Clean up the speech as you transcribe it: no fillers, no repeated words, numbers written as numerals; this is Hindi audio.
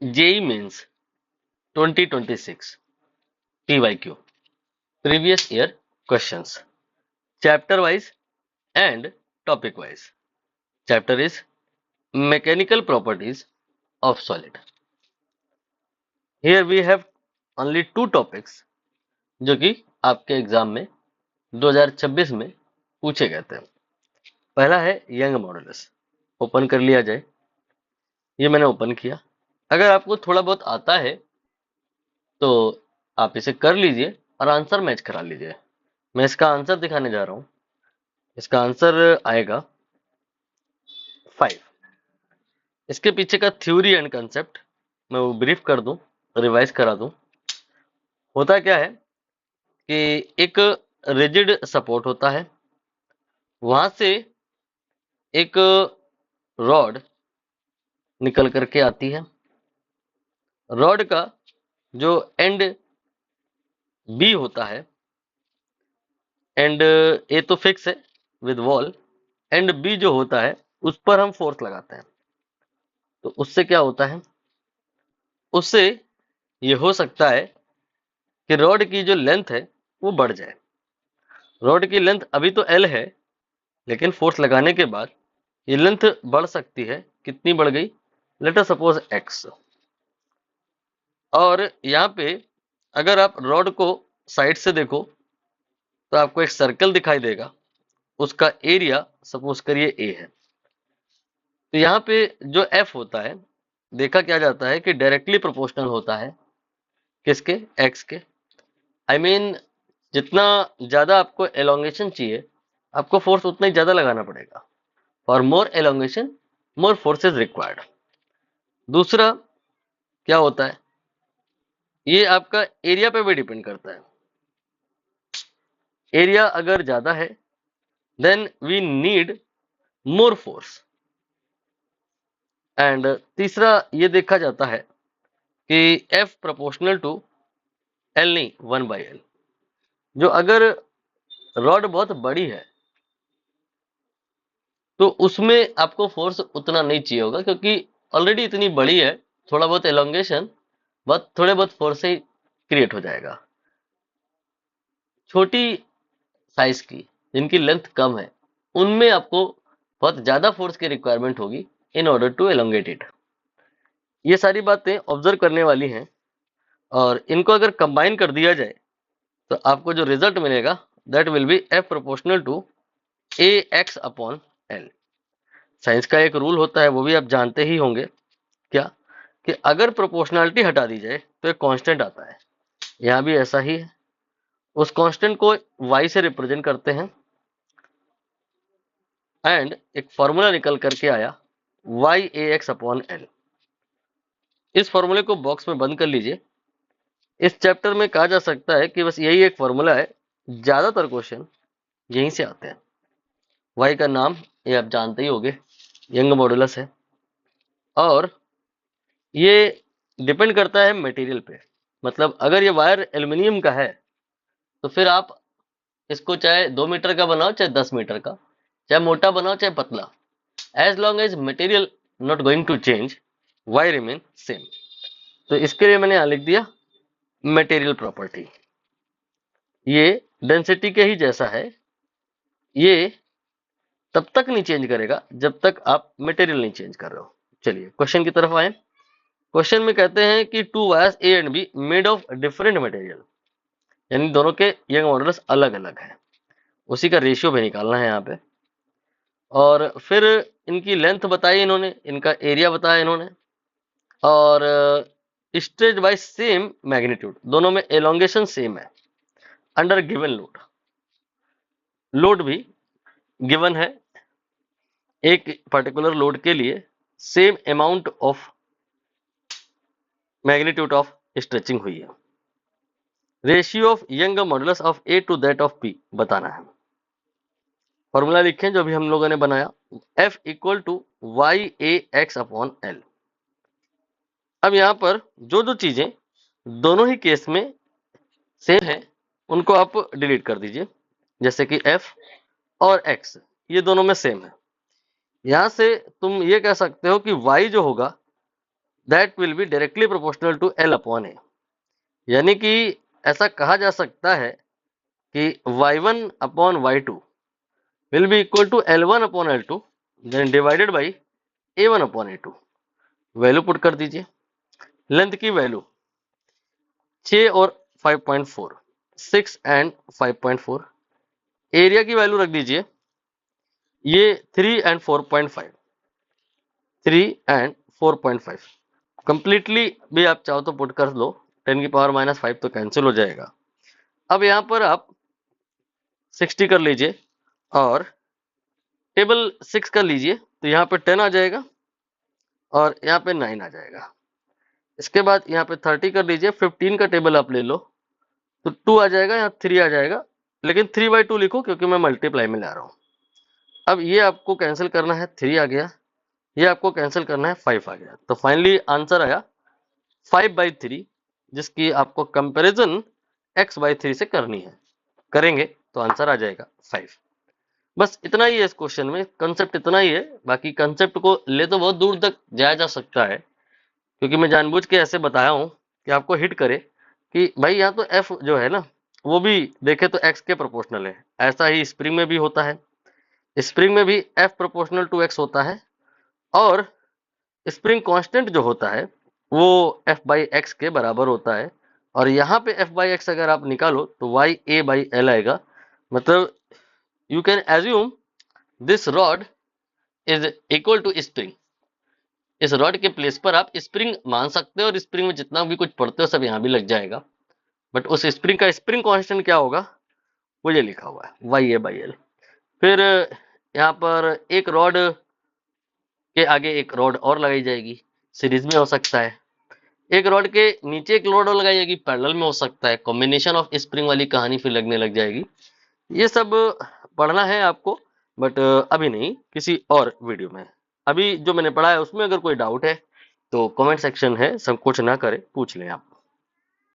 JEE Mains 2026 PYQ previous year questions chapter wise and topic wise. Chapter is mechanical properties of solid. Here we have only two topics जो कि आपके एग्जाम में 2026 में पूछे गए थे. पहला है यंग मॉडुलस. ओपन कर लिया जाए. ये मैंने ओपन किया. अगर आपको थोड़ा बहुत आता है तो आप इसे कर लीजिए और आंसर मैच करा लीजिए. मैं इसका आंसर दिखाने जा रहा हूं. इसका आंसर आएगा 5. इसके पीछे का थ्योरी एंड कंसेप्ट मैं वो ब्रीफ कर दूं, रिवाइज करा दूं. होता क्या है कि एक रिजिड सपोर्ट होता है, वहां से एक रॉड निकल करके आती है. रॉड का जो एंड बी होता है, एंड ए तो फिक्स है विद वॉल, एंड बी जो होता है उस पर हम फोर्स लगाते हैं. तो उससे क्या होता है, उससे ये हो सकता है कि रॉड की जो लेंथ है वो बढ़ जाए. रॉड की लेंथ अभी तो एल है, लेकिन फोर्स लगाने के बाद ये लेंथ बढ़ सकती है. कितनी बढ़ गई? Let us suppose x. और यहाँ पे अगर आप रॉड को साइड से देखो तो आपको एक सर्कल दिखाई देगा. उसका एरिया सपोज करिए ए है. तो यहाँ पे जो एफ होता है, देखा क्या जाता है कि डायरेक्टली प्रोपोर्शनल होता है किसके? एक्स के. आई मीन जितना ज्यादा आपको एलोंगेशन चाहिए, आपको फोर्स उतना ही ज्यादा लगाना पड़ेगा. For more elongation more force is required. दूसरा क्या होता है, ये आपका एरिया पे भी डिपेंड करता है. एरिया अगर ज्यादा है then we need more force. And तीसरा ये देखा जाता है कि एफ प्रोपोर्शनल टू एल नहीं 1/L. जो अगर रॉड बहुत बड़ी है तो उसमें आपको फोर्स उतना नहीं चाहिए होगा, क्योंकि ऑलरेडी इतनी बड़ी है. थोड़ा बहुत एलोंगेशन, बहुत थोड़े बहुत फोर्स से ही क्रिएट हो जाएगा. छोटी साइज की जिनकी लेंथ कम है, उनमें आपको बहुत ज्यादा फोर्स की रिक्वायरमेंट होगी in order to elongate it. ये सारी बातें ऑब्जर्व करने वाली हैं, और इनको अगर कंबाइन कर दिया जाए तो आपको जो रिजल्ट मिलेगा that will be F proportional to A X upon L. Science का एक रूल होता है, वो भी आप जानते ही होंगे. क्या? कि अगर प्रोपोर्शनलिटी हटा दी जाए तो एक कांस्टेंट आता है. यहाँ भी ऐसा ही है. उस कांस्टेंट को y से रिप्रेजेंट करते हैं, एंड एक फॉर्मूला निकल करके आया y a x upon L. इस फॉर्मूले को बॉक्स में बंद कर लीजिए. इस चैप्टर में कहा जा सकता है कि बस यही एक फॉर्मूला है. ज्यादातर क्वेश्चन यहीं से आते हैं. y का नाम ये आप जानते ही होंगे, यंग मॉडुलस है. और ये डिपेंड करता है मटेरियल पे. मतलब अगर ये वायर एल्युमिनियम का है तो फिर आप इसको चाहे 2 मीटर का बनाओ, चाहे 10 मीटर का, चाहे मोटा बनाओ चाहे पतला, as long as material not going to change, Y remain same. तो इसके लिए मैंने यहां लिख दिया मटेरियल प्रॉपर्टी. ये डेंसिटी के ही जैसा है. ये तब तक नहीं चेंज करेगा जब तक आप मटेरियल नहीं चेंज कर रहे हो. चलिए क्वेश्चन की तरफ आए. क्वेश्चन में कहते हैं कि to wires A and be made of different material, यानी दोनों के यंग मॉडुलस अलग अलग है. उसी का रेशियो भी निकालना है यहाँ पे. और फिर इनकी लेंथ बताई इन्होंने, इनका एरिया बताया इन्होंने, और स्ट्रेच बाय सेम मैग्नीट्यूड, दोनों में एलोंगेशन सेम है अंडर गिवन लोड. लोड भी गिवन है. एक पर्टिकुलर लोड के लिए same amount of magnitude of stretching हुई है. Ratio of Young modulus of A to that of P बताना है. फॉर्मूला लिखें जो भी हम लोगों ने बनाया, F equal to Y A X upon L. अब यहाँ पर जो जो चीजें दोनों ही केस में सेम है उनको आप डिलीट कर दीजिए. जैसे कि F और X ये दोनों में सेम है. यहां से तुम ये कह सकते हो कि Y जो होगा that will be directly proportional to L upon A. यानी कि ऐसा कहा जा सकता है कि y1 upon y2 will be equal to L1 upon L2 then divided by A1 upon A2। Value put कर दीजिए। लेंथ की वैल्यू 6 और 5.4, 6 एंड 5.4। एरिया की वैल्यू रख दीजिए ये 3 एंड 4.5, 3 एंड 4.5। कंप्लीटली भी आप चाहो तो पुट कर लो, 10 की पावर -5 तो कैंसिल हो जाएगा। अब यहाँ पर आप 60 कर लीजिए और टेबल 6 कर लीजिए, तो यहाँ पे 10 आ जाएगा और यहाँ पे 9 आ जाएगा। इसके बाद यहाँ पे 30 कर लीजिए, 15 का टेबल आप ले लो तो 2 आ जाएगा, यहाँ 3 आ जाएगा, लेकिन 3/2 लिखो क्योंकि मैं मल्टीप्लाई में ला रहा हूँ। अब ये आपको कैंसिल करना है, 3 आ गया, ये आपको कैंसिल करना है, 5 आ गया। तो फाइनली आंसर आया 5/3, जिसकी आपको कंपैरिजन x/3 से करनी है। करेंगे तो आंसर आ जाएगा 5। बस इतना ही है इस क्वेश्चन में, कंसेप्ट इतना ही है। बाकी कंसेप्ट को ले तो बहुत दूर तक जाया जा सकता है, क्योंकि मैं जानबूझ के ऐसे बताया हूँ कि आपको हिट करे कि भाई यहाँ तो f जो है ना वो भी देखे तो x के प्रोपोर्शनल है। ऐसा ही स्प्रिंग में भी होता है, स्प्रिंग में भी f प्रोपोर्शनल टू x होता है और स्प्रिंग कांस्टेंट जो होता है वो f/x के बराबर होता है। और यहाँ पे f/x अगर आप निकालो तो ya/l आएगा। मतलब you can assume this rod is equal to spring. इस रॉड के प्लेस पर आप स्प्रिंग मान सकते हो और स्प्रिंग में जितना भी कुछ पढ़ते हो सब यहाँ भी लग जाएगा। बट उस स्प्रिंग का स्प्रिंग कांस्टेंट क्या होगा वो ये लिखा हुआ है ya/l। फिर यहाँ पर एक रॉड के आगे एक रॉड और लगाई जाएगी, सीरीज में हो सकता है। एक रॉड के नीचे एक रॉड और लगाई जाएगी, पैरेलल में हो सकता है। कॉम्बिनेशन ऑफ स्प्रिंग वाली कहानी फिर लगने लग जाएगी। ये सब पढ़ना है आपको, बट अभी नहीं, किसी और वीडियो में। अभी जो मैंने पढ़ा है उसमें अगर कोई डाउट है तो कमेंट सेक्शन है, संकोच ना करें, पूछ लें आप।